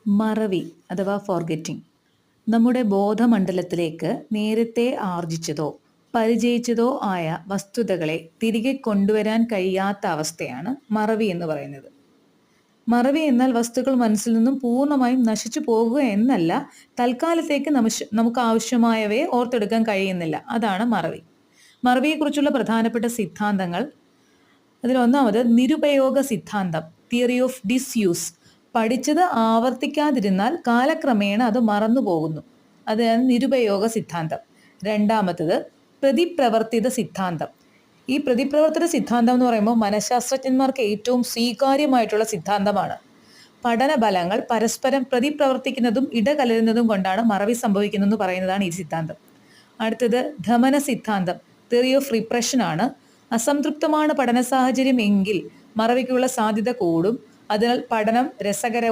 മറവി അഥവാ ഫോർഗെറ്റിംഗ് നമ്മുടെ ബോധമണ്ഡലത്തിലേക്ക് നേരത്തെ ആർജിച്ചതോ പരിചയിച്ചതോ ആയ വസ്തുതകളെ തിരികെ കൊണ്ടുവരാൻ കഴിയാത്ത അവസ്ഥയാണ് മറവി എന്ന് പറയുന്നത്. മറവി എന്നാൽ വസ്തുക്കൾ മനസ്സിൽ നിന്നും പൂർണ്ണമായും നശിച്ചു പോകുക എന്നല്ല, തൽക്കാലത്തേക്ക് നമുക്ക് ആവശ്യമായവയെ ഓർത്തെടുക്കാൻ കഴിയുന്നില്ല, അതാണ് മറവി. മറവിയെക്കുറിച്ചുള്ള പ്രധാനപ്പെട്ട സിദ്ധാന്തങ്ങൾ: അതിലൊന്നാമത് നിരുപയോഗ സിദ്ധാന്തം, തിയറി ഓഫ് ഡിസ്യൂസ്. പഠിച്ചത് ആവർത്തിക്കാതിരുന്നാൽ കാലക്രമേണ അത് മറന്നു പോകുന്നു, അതാണ് നിരുപയോഗ സിദ്ധാന്തം. രണ്ടാമത്തത് പ്രതിപ്രവർത്തിത സിദ്ധാന്തം. ഈ പ്രതിപ്രവർത്തന സിദ്ധാന്തം എന്ന് പറയുമ്പോൾ മനഃശാസ്ത്രജ്ഞന്മാർക്ക് ഏറ്റവും സ്വീകാര്യമായിട്ടുള്ള സിദ്ധാന്തമാണ്. പഠനഫലങ്ങൾ പരസ്പരം പ്രതിപ്രവർത്തിക്കുന്നതും ഇടകലരുന്നതും കൊണ്ടാണ് മറവി സംഭവിക്കുന്നതെന്ന് പറയുന്നതാണ് ഈ സിദ്ധാന്തം. അടുത്തത് ധമന സിദ്ധാന്തം, തിയറി ഓഫ് റിപ്രഷൻ ആണ്. അസംതൃപ്തമാണ് പഠന സാഹചര്യം എങ്കിൽ മറവിക്കുള്ള സാധ്യത കൂടും. അതിനാൽ പഠനം രസകരവും